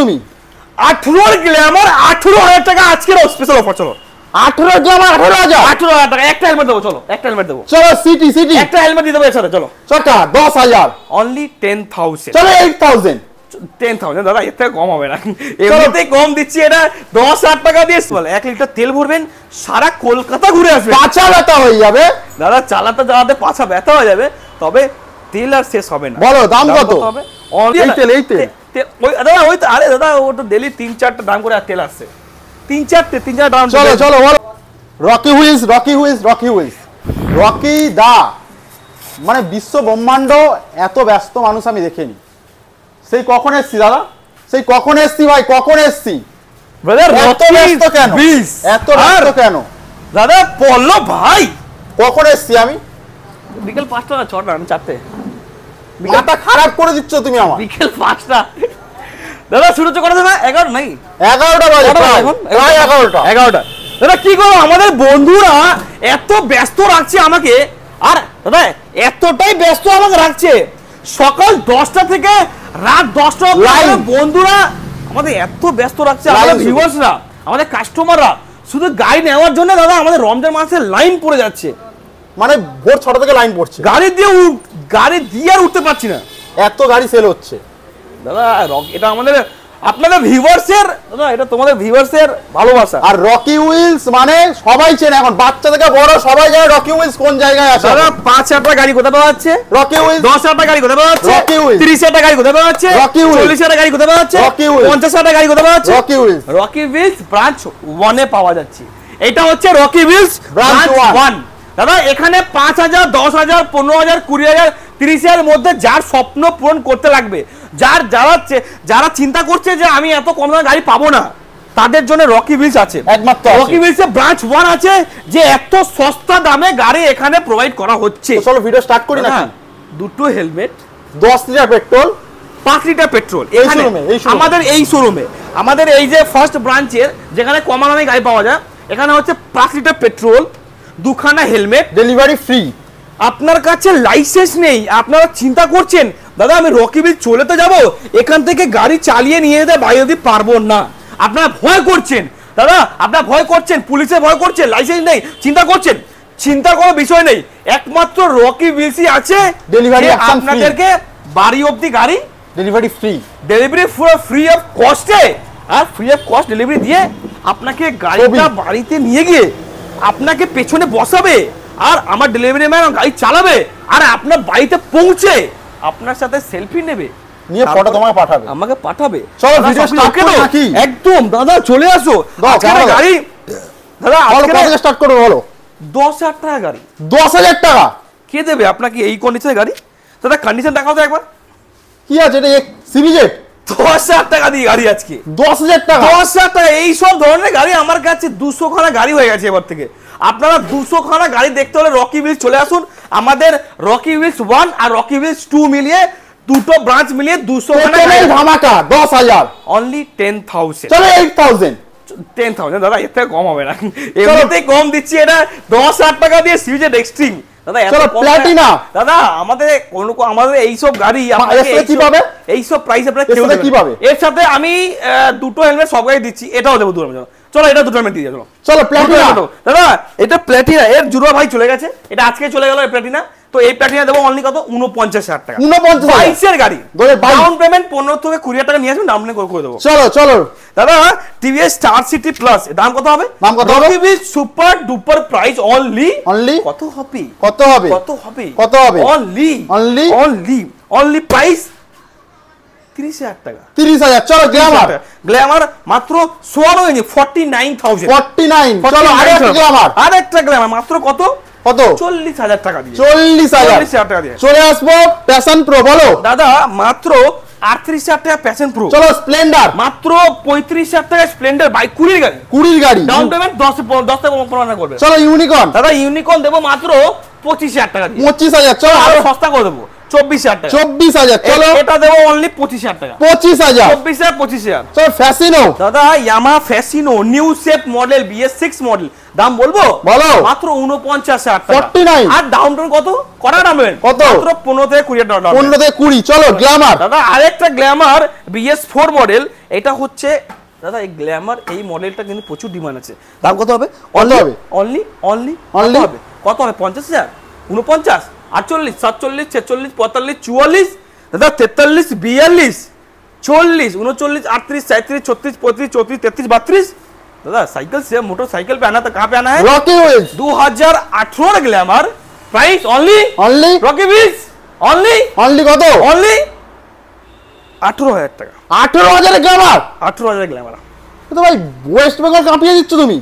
তুমি 18 গ্ল্যামার 18000 টাকা আজকের স্পেশাল অফার। চলো 18 গ্ল্যামার 18000 টাকা একটা হেলমেট দেবো। চলো একটা হেলমেট দেবো। চলো সিটি একটা হেলমেট দিয়ে দেবো এছাড়া। চলো চটা 10000 অনলি 10000। চলো 8000 10,000 দাদা এর থেকে কম হবে না, এমনিতেই কম দিচ্ছি। এটা 10,000 টাকা দিয়ে 1 লিটার তেল ভরবেন, সারা কলকাতা ঘুরে আসবে, পাছা ব্যথা হয়ে যাবে দাদা। চালাতে চালাতে পাছা ব্যথা হয়ে যাবে, তবে তেল আর শেষ হবে না। বলো দাম কত হবে? এই তেল দাদা ওই আরে দাদা ও তো ডেলি 3-4টা দাম করে তেল আসছে, 3-4 দাম। চলো চলো বলো। রকি হুইলস রকি দা মানে বিশ্ব ব্রহ্মাণ্ড এত ব্যস্ত মানুষ আমি দেখিনি। সেই কখন এসছি দাদা, সেই কখন এসছি ভাই, কখন এসছি ব্রাদার? এত ব্যস্ত কেন, এত ব্যস্ত কেন দাদা? বললো ভাই কখন এসছি আমি? বিকেল 5টা না 6টা না 4টে। মাথা খারাপ করে দিচ্ছ তুমি আমার। বিকেল 5টা দাদা শুরু করে দেবে 11 নাই 11টা বাজে এখন, প্রায় 11টা। দাদা কি করো, আমাদের বন্ধুরা এত ব্যস্ত রাখছে আমাকে, আর দাদা এতটাই ব্যস্ত আমাকে রাখছে সকাল 10টা থেকে রাত 10টা অবধি বন্ধুরা আমাদের এত ব্যস্ত রাখছে। আমাদের ভিউয়ার্সরা, আমাদের কাস্টমাররা শুধু গাড়ি নেওয়ার জন্য দাদা আমাদের রমজান মাসে লাইন পড়ে যাচ্ছে, মানে ভোর 6টা থেকে লাইন পড়ছে, গাড়ি দিয়ে আর উঠতে পারছি না, এত গাড়ি সেল হচ্ছে দাদা। এটা আমাদের আপনাদের ভিউয়ার্সের দাদা, এটা তোমাদের ভিউয়ার্সের ভালোবাসা। আর রকি হুইলস মানে সবাই চেনে এখন, বাচ্চা থেকে বড় সবাই জানে রকি হুইলস কোন জায়গায় আছে। দাদা 5,000 টাকা গাড়ি কোথায় পাওয়া যাচ্ছে? Rocky wheels. 10,000 টাকা গাড়ি কোথায় পাওয়া যাচ্ছে? Rocky wheels. 30,000 টাকা গাড়ি কোথায় পাওয়া যাচ্ছে? Rocky wheels. 40,000 টাকা গাড়ি কোথায় পাওয়া যাচ্ছে? Rocky wheels. 50,000 টাকা গাড়ি কোথায় পাওয়া যাচ্ছে? Rocky Wheels. Rocky Wheels branch 1 এ পাওয়া যাচ্ছে। এটা হচ্ছে রকি হুইলস ব্রাঞ্চ 1। দাদা এখানে 5,000, 10,000, 15,000, 20,000, 30,000 মধ্যে যার স্বপ্ন পূরণ করতে লাগবে, যারা চিন্তা করছে যে আমি এত কম দামে গাড়ি পাবো না, তাদের জন্য রকি হুইলস আছে একমাত্র। রকি হুইলস এর ব্রাঞ্চ 1 আছে, যে এত সস্তা দামে গাড়ি এখানে প্রোভাইড করা হচ্ছে। চলো ভিডিও স্টার্ট করি না। দুটো helmet, 10 litre petrol, 5 litre petrol এখানে আমাদের এই শোরুমে, আমাদের এই যে ফার্স্ট ব্রাঞ্চের যেখানে কম দামে গাড়ি পাওয়া যায়, এখানে হচ্ছে 5 লিটার পেট্রোল, 2খানা হেলমেট, ডেলিভারি ফ্রি। আপনার কাছে লাইসেন্স নেই, আপনারা চিন্তা করছেন দাদা আমি রকি হুইলস চলে তো যাবো, এখান থেকে গাড়ি চালিয়ে নিয়ে যেতে বাইরে যদি পারবো না, আপনারা ভয় করছেন দাদা, আপনারা ভয় করছেন, পুলিশে ভয় করছেন, লাইসেন্স নেই, চিন্তা করছেন, চিন্তা করার বিষয় নেই। একমাত্র রকি হুইলসই আছে ডেলিভারি আপনাদেরকে বাড়ি অবধি গাড়ি ডেলিভারি ফ্রি, ডেলিভারি পুরো ফ্রি অফ কস্টে, আর ফ্রি অফ কস্ট ডেলিভারি দিয়ে আপনাকে গাড়িটা বাড়িতে নিয়ে গিয়ে আপনাকে পেছনে বসাবে, আর আমার ডেলিভারি ম্যান গাড়ি চালাবে, আর আপনার বাড়িতে পৌঁছে আপনার সাথে সেলফি নেবে, নিয়ে ফটো তোমাকে পাঠাবে, আমাকে পাঠাবে। চলো ভিডিও স্টার্ট করো নাকি? একদম দাদা চলে আসো। আজকে গাড়ি দাদা আজকে কত থেকে স্টার্ট করবে বলো? 10,000 টাকা গাড়ি। 10,000 টাকা কে দেবে আপনাকে এই কন্ডিশনে গাড়ি? দাদা কন্ডিশন দেখাও তো একবার। কি আছে এটা? সিরিজেট 10,000 টাকা দিয়ে গাড়ি আজকে। 10,000 টাকা? 10,000 টাকা এই সব ধরনের গাড়ি আমার কাছে 200 খানা গাড়ি হয়ে গেছে এবার থেকে। আপনারা 200 খানা গাড়ি দেখতে হলে রকি হুইলস চলে আসুন। আমাদের রকি হুইলস 1 আর রকি হুইলস 2 মিলিয়ে, দুটো ব্রাঞ্চ মিলিয়ে 200 খানা গাড়ি। ধামাকা 10,000 অনলি 10,000। চলো 8,000। 10,000 দাদা এর থেকে কম হবে না, এমনিতেই কম দিচ্ছি। এটা 10,000 টাকা দিয়ে সিরিজের এক্সট্রিম দাদা, এত কম প্লাটিনা দাদা। আমাদের এই সব গাড়ি আপনাকে কিভাবে এই সব প্রাইস আপনারা কেউ কিভাবে? এর সাথে আমি দুটো হেলমেট সব গাড়ি দিচ্ছি, এটাও দেবো দুটো হেলমেট। চলো এটা দুটো হেলমেট দিয়ে চলো। চলো প্লাটিনা দাদা, এটা প্লাটিনা, এর জুড়া ভাই চলে গেছে, এটা আজকে চলে গেল এই প্লাটিনা। তো এই প্লাটিনা দেবো অনলি কত? 49,000 টাকা। 49,000 এর গাড়ি, ডাউন পেমেন্ট 15 থেকে 20,000 টাকা নিয়ে আসবেন, ডাউন পেমেন্ট করে দেবো। চলো চলো দাদা টিভিএস স্টার সিটি প্লাস দাম কত হবে? দাম কত হবে? সুপার ডুপার প্রাইস অনলি কত হবে? অনলি প্রাইস 30,000 টাকা। 30,000। চলো গ্ল্যামার মাত্র 49,000। 49। চলো আরেকটা গ্ল্যামার মাত্র কত 40,000 টাকা দিয়ে। 40,000 টাকা দিয়ে চলে আসবো প্যাশন প্রো। বলো দাদা মাত্র 38,000 টাকা প্যাশন প্রো। চলো স্প্লেন্ডার মাত্র 35,000 টাকা স্প্লেন্ডার বাইক 20 গাড়ি ডাউন পেমেন্ট 10 থেকে 15 করবে। চলো ইউনিকর্ন দাদা ইউনিকর্ন দেবো মাত্র 25,000 টাকা দিয়ে। 25,000। চলো আরো সস্তা করে দেবো 24,000 টাকা 24,000 চলো এটা দেবো অনলি 25,000 টাকা 25,000 25,000 চলো ফ্যাসিনো দাদা Yamaha Fascino new shape model BS6 model দাম বলবো বলো মাত্র 49,000 টাকা 49 আর ডাউন পেমেন্ট কত করা ডাউন পেমেন্ট কত? মাত্র 15 থেকে 20 টাকা 15 থেকে 20 চলো গ্ল্যামার দাদা আরেকটা গ্ল্যামার BS4 মডেল এটা হচ্ছে দাদা এই গ্ল্যামার এই মডেলটা কিন্তু প্রচুর ডিমান্ড আছে দাম কত হবে হবে? Only Only? হবে কত হবে 50,000 49 48 47 46 45 44 দাদা 43 42 40 39 38 37 36 35 34 33 32 दादा साइकिल से मोटरसाइकिल पे आना तो कहाँ पे आना है Rocky Wheels 2018 Glamour price only only Rocky Wheels only only কত ओनली 18,000 টাকা 18,000 গ্ল্যামার 18,000 গ্ল্যামার তো ভাই ওয়েস্ট বেঙ্গল কাঁপিয়ে দিচ্ছ তুমি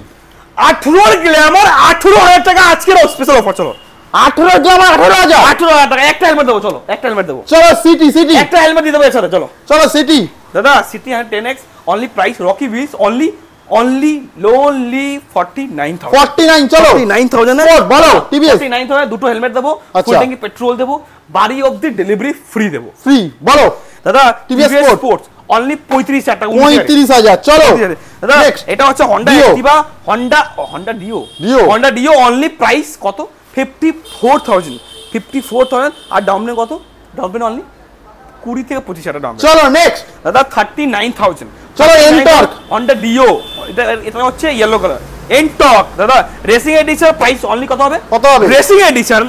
18 গ্ল্যামার 18,000 টাকা আজকের স্পেশাল অফার চলো 18 গ্ল্যামার 18,000 18,000 টাকা একটা হেলমেট দেবো চলো একটা হেলমেট দেবো চলো সিটি সিটি একটা হেলমেট দিয়ে দেবো এছাড়া চলো চলো সিটি দাদা city 10X only price Rocky wheels only lonely 49,000 49 চলো 49,000 বলো টিভিএস 49,000 দুটো হেলমেট দেবো আচ্ছা। ফুল ট্যাঙ্কি পেট্রোল দেবো বাড়ি অবধি ডেলিভারি ফ্রি দেবো ফ্রি বলো দাদা TVS স্পোর্টস অনলি 35,000 টাকা 35,000 চলো দাদা Next. এটা হচ্ছে Honda Dio. Activa Honda Dio Dio. Honda Dio only price কত 54,000 আর ডাউন পেমেন্ট কত ডাউন পেমেন্ট অনলি 20 থেকে 25,000 ডাউন চলো নেক্সট দাদা 39,000 চলো Ntorq Honda Dio এটা হচ্ছে ইয়েলো কালার Ntorq দাদা রেসিং এডিশন প্রাইস অনলি কত হবে কত হবে? Racing addition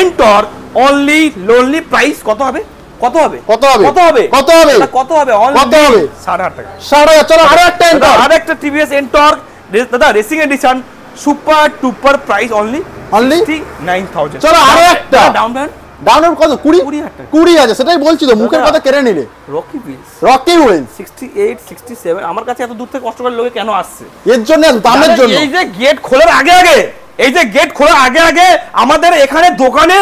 Ntorq only lonely price কত হবে কত হবে কত হবে? কত হবে কত হবে? দাদা, কত হবে কত হবে? 8,500 টাকা 60,000 চলো আরো একটা দাদা, Ntorq আরেকটা TVS Ntorq দাদা racing addition super টুপার price only Only? 69,000 চলো, আরো একটা। ডাউন পেমেন্ট ডাউন কত 20 20,000 টাকা। 20,000 সেটাই বলছি তো মুখের দাদা। কথা কেড়ে নিলে রকি व्हील्स রকি হুইলস 68 67 আমার কাছে এত দূর থেকে কষ্ট করে লোকে কেন আসছে এর জন্য দামের জন্য এই যে গেট খোলার আগে আগে আমাদের এখানে দোকানে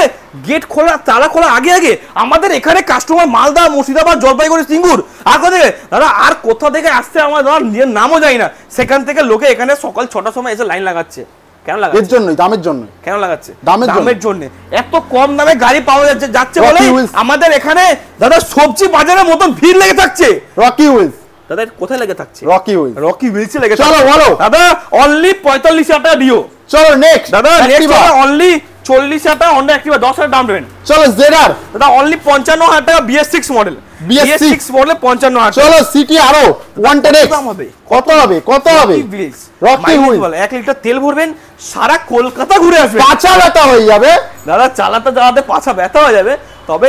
গেট খোলা তালা খোলা আগে আমাদের এখানে কাস্টমার মালদা মুর্শিদাবাদ জলপাইগুড়ি সিঙ্গুর আর কোথা থেকে দাদা আর কোথা থেকে আসছে আমার দাদা নিজের নামও জানি না সেখান থেকে লোকে এখানে সকাল 6টার সময় এসে লাইন লাগাচ্ছে কেন এর লাগাচ্ছে জন্যই দামের জন্য কেন লাগাচ্ছে দামের জন্য এত কম দামে গাড়ি পাওয়া যাচ্ছে বলে Rocky Wheels। আমাদের এখানে দাদা সবজি বাজারের মতন ভিড় লেগে থাকছে রকি হুইলস দাদা এটা কোথায় লেগে থাকছে রকি হুইলস রকি व्हील्स লেগে চলো, থাকছে। বলো। দাদা অনলি 45,000 টাকা দিও চলো নেক্সট দাদা নেক্সট অনলি 40,000 টাকা Honda Activa 10,000 ডাউন পেমেন্ট চলো জেডার দাদা অনলি 55,000 টাকা BS6 মডেল BS6 মডেল 55,000 চলো সিটি আরো 110x দাম হবে কত হবে Rocky Wheels Rocky Wheels। 1 litre তেল ভরবেন সারা কলকাতা ঘুরে আসবেন পাছা ব্যথা হয়ে যাবে দাদা চালাতে পাছা ব্যথা হয়ে যাবে তবে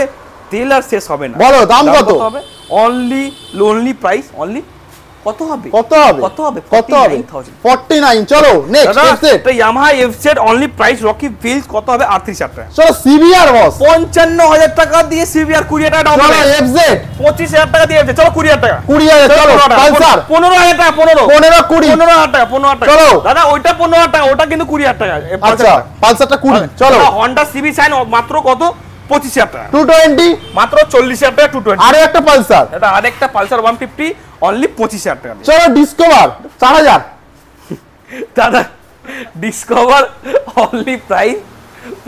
তেল আর শেষ হবে না বলো, দাম কত? হবে অনলি লোনলি প্রাইস অনলি কত হবে কত হবে 49,000 49 চলো নেক্সট দাদা এফজেড এটা Yamaha FZ only price Rocky Wheels কত হবে 38,000 টাকা চলো সিবিআর বস 55,000 টাকা দিয়ে সিভিআর 20 টাকা ডাউন চলো পেমেন্ট এফজেড 25,000 টাকা দিয়ে চলো 20,000 টাকা 20,000 চলো পালসার 15,000 টাকা 15 15 20 15,000 টাকা 15,000 টাকা চলো। দাদা ওইটা 15,000 টাকা ওটা কিন্তু 20,000 টাকা আচ্ছা পালসারটা 20 চলো Honda CB Shine মাত্র কত 25,000 টাকা 220 মাত্র 40,000 টাকা 220 আরো একটা পালসার এটা আরেকটা পালসার 150 অনলি 25,000 টাকা দিয়ে। চলো ডিসকভার 4000 দাদা ডিসকভার অনলি প্রাইস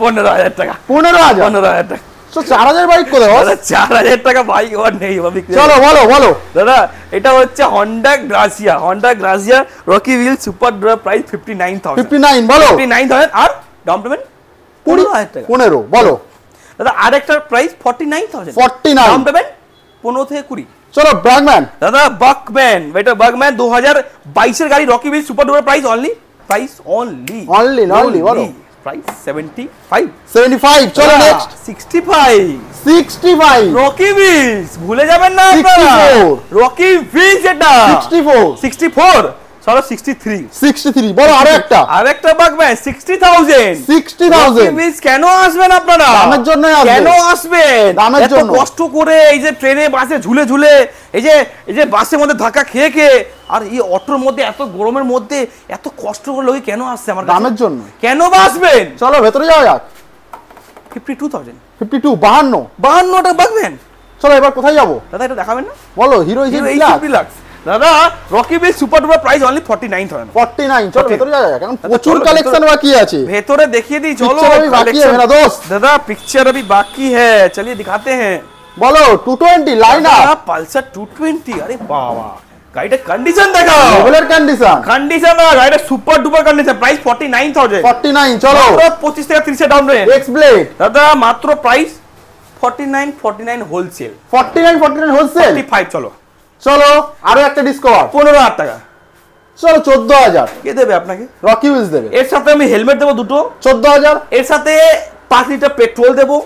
15,000 টাকা 15,000 15,000 টাকা তো 4000 বাইক কোথায় বস দাদা 4,000 টাকা বাইক আর নেই বিক্রি চলো বলো দাদা এটা হচ্ছে Honda Grazia Rocky Wheels super drive price 59,000 59 বলো 59,000 আর ডাউন পেমেন্ট 15,000 টাকা 15 বলো দাদা আরেকটার প্রাইস 49,000 49 ডাউন পেমেন্ট 15 থেকে 20 চলো ব্র্যাগম্যান দাদা বাকম্যান এটা বাকম্যান 2022 এর গাড়ি Rocky Wheels super duper price only Only, বলো। প্রাইস 75 75 চলো নেক্সট 65 65 রকি হুইলস ভুলে যাবেন না আপনারা 64 রকি হুইলস এটা 64 64 চলো 63 63 বলো আরো একটা আরেকটা বাকম্যান 60,000 60,000 মিস কেন আসবেন আপনারা দামের জন্যই আসবে। কেন আসবেন দামের এত জন্য। কষ্ট করে এই যে ট্রেনে বাসে ঝুলে এই যে বাসের মধ্যে ধাক্কা খেয়ে আর এই অটোর মধ্যে এত গরমের মধ্যে এত কষ্ট করে লোকে কেন আসছে আমার কাছে? দামের জন্য কেন বা আসবেন চলো ভেতরে যাওয়া যাক 52,000 52 52 52 টাকা বাকম্যান চলো এবার কোথায় যাবো দাদা এটা দেখাবেন না বলো hero Hero hero HF Deluxe দাদা রকি বিল সুপার ডুপার প্রাইস অনলি 49000 49 চলো ভেতরে যাওয়া যাক কারণ প্রচুর চলো, কালেকশন বাকি আছে ভেতরে দেখিয়ে দিই চলো Picture अभी बाकी है मेरा दोस्त दादा पिक्चर अभी बाकी है चलिए दिखाते हैं বলো 220 লাইন আপ পালসার 220 আরে বাবা গাড়িটা কন্ডিশন দেখাও লেভেলের কন্ডিশন কন্ডিশন না গাড়িটা সুপার ডুপার কন্ডিশন প্রাইস 49000 49 চলো 25 থেকে 30 এ ডাউন রেট এক্স ব্লেড দাদা মাত্র প্রাইস 49 হোলসেল 49 হোলসেল 45 চলো চলো আরো একটা ডিসকাউন্ট 15000 টাকা চলো 14000 কে দেবে আপনাকে রকি উইলস দেবে এর সাথে আমি হেলমেট দেবো দুটো 14000 এর সাথে 5 লিটার পেট্রোল দেবো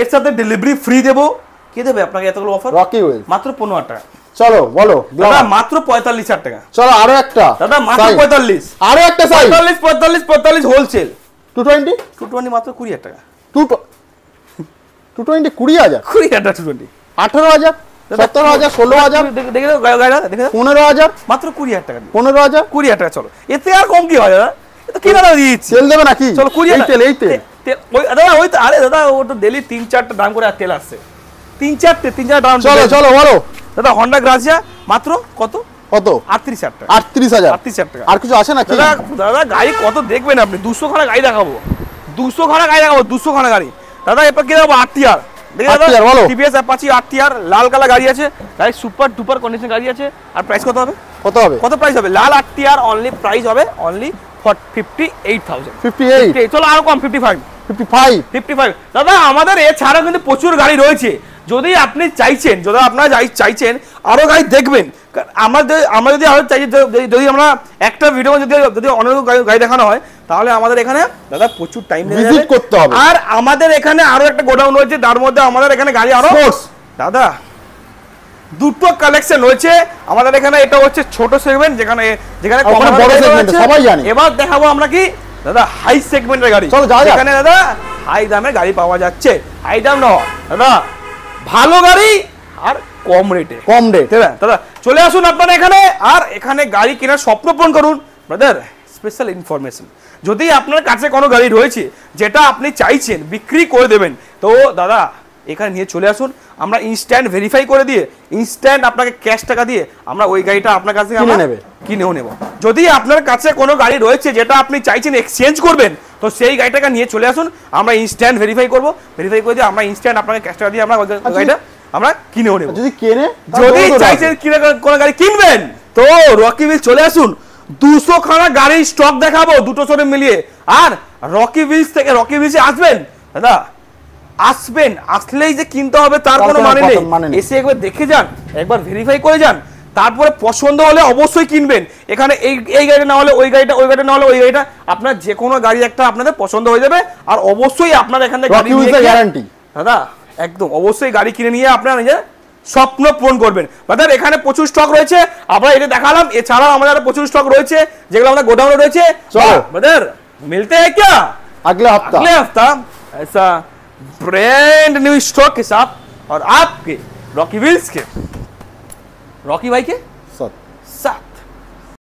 এর সাথে ডেলিভারি ফ্রি দেবো কে দেবে আপনাকে এতগুলো অফার রকি উইলস মাত্র 15000 টাকা চলো বলো দাদা মাত্র 45000 টাকা চলো আরো একটা দাদা মাত্র 45 আরো একটা সাইজ 45 হোলসেল 220 220 মাত্র 20000 টাকা 220 20000 20000 টাকা 220 18000 17000 16000 দেখে দাও গাড়িটা দেখে দাও 15000 মাত্র 20000 টাকা 15000 20000 টাকা চলো এতে আর কম কি হয় দাদা এটা কি দাদা দিচ্ছি তেল দেবে নাকি চলো 20000 এই তেল ওই দাদা ওই তো আরে দাদা ও তো ডেলি 3-4টা দাম করে তেল আসছে 3-4 দাম চলো চলো বলো দাদা হন্ডা গ্রাজিয়া মাত্র কত কত 38000 টাকা 38000 টাকা আর কিছু আছে নাকি দাদা দাদা গাড়ি কত দেখবেন আপনি 200 খানা গাড়ি দেখাবো 200 খানা গাড়ি দেখাবো 200 খানা গাড়ি দাদা এরপর কি দেখাবো আরটিআর দেখে দাদা RTR বলো। টিভিএস অ্যাপাচি আরটিআর লাল কালার গাড়ি আছে গাড়ি সুপার ডুপার কন্ডিশন গাড়ি আছে আর প্রাইস কত হবে কত হবে কত প্রাইস হবে লাল আরটিআর অনলি প্রাইস হবে অনলি 58000 58 চলো আরো কম 55 55 দাদা আমাদের এছাড়া কিন্তু প্রচুর গাড়ি রয়েছে যদি আপনি চাইছেন যদি আপনারা চাইছেন আরো গাড়ি দেখবেন আমরা যদি আরো চাই যদি আমরা একটা ভিডিও যদি অনেক গাড়ি দেখানো হয় তাহলে আমাদের এখানে দাদা প্রচুর টাইম ভিজিট করতে হবে আর আমাদের এখানে আরো একটা গোডাউন রয়েছে তার মধ্যে আমাদের এখানে গাড়ি আরো দাদা দুটো কালেকশন রয়েছে আমাদের এখানে এটা হচ্ছে ছোট সেগমেন্ট যেখানে বড় সেগমেন্ট সবাই জানে এবার দেখাবো আমরা কি দাদা হাই সেগমেন্টের গাড়ি চলো যাও এখানে দাদা হাই দামে গাড়ি পাওয়া যাচ্ছে হাই দাম না দাদা ভালো গাড়ি আর কম রেটে দাদা চলে আসুন আপনারা এখানে আর এখানে গাড়ি কেনার স্বপ্ন পূরণ করুন ব্রাদার স্পেশাল ইনফরমেশন যদি আপনার কাছে কোনো গাড়ি রয়েছে যেটা আপনি চাইছেন বিক্রি করে দেবেন তো দাদা এখানে নিয়ে চলে আসুন আমরা ইনস্ট্যান্ট ভেরিফাই করে দিয়ে ইনস্ট্যান্ট আপনাকে ক্যাশ টাকা দিয়ে আমরা ওই গাড়িটা আপনার কাছে কিনেও নেব যদি আপনার কাছে কোনো গাড়ি রয়েছে যেটা আপনি চাইছেন এক্সচেঞ্জ করবেন তো সেই গাড়িটাকে নিয়ে চলে আসুন আমরা ইনস্ট্যান্ট ভেরিফাই করব ভেরিফাই করে দিয়ে আমরা ইনস্ট্যান্ট আপনাকে ক্যাশ টাকা দিয়ে আমরা গাড়িটা আমরা কিনেও নেব যদি চাইছেন কিনে কোনো গাড়ি কিনবেন তো রকি উইলস চলে আসুন 200 খানা গাড়ির স্টক দেখাবো দুটো শোরুম মিলিয়ে আর রকি উইলস থেকে রকি উইলসে আসবেন দাদা আসবেন আসলেই যে কিনতে হবে তার কোনো মানে নেই এসে একবার দেখে যান একবার ভেরিফাই করে যান তারপরে পছন্দ হলে অবশ্যই কিনবেন এখানে এই গাড়িটা না হলে ওই গাড়িটা ওই গাড়িটা না হলে ওই গাড়িটা আপনার যে কোনো গাড়ি একটা আপনাদের পছন্দ হয়ে যাবে আর অবশ্যই আপনার এখান থেকে গাড়ি নিয়ে গ্যারান্টি দাদা একদম অবশ্যই গাড়ি কিনে নিয়ে আপনারা নিজের স্বপ্ন পূরণ করবেন ব্রাদার এখানে প্রচুর স্টক রয়েছে আমরা এটা দেখালাম এছাড়াও আমাদের প্রচুর স্টক রয়েছে যেগুলো আমাদের গোডাউনে রয়েছে ব্রাদার मिलते हैं क्या अगले हफ्ता ऐसा ब्रांड न्यू स्टॉक के साथ और आपके रॉकी व्हील्स के रॉकी भाई के साथ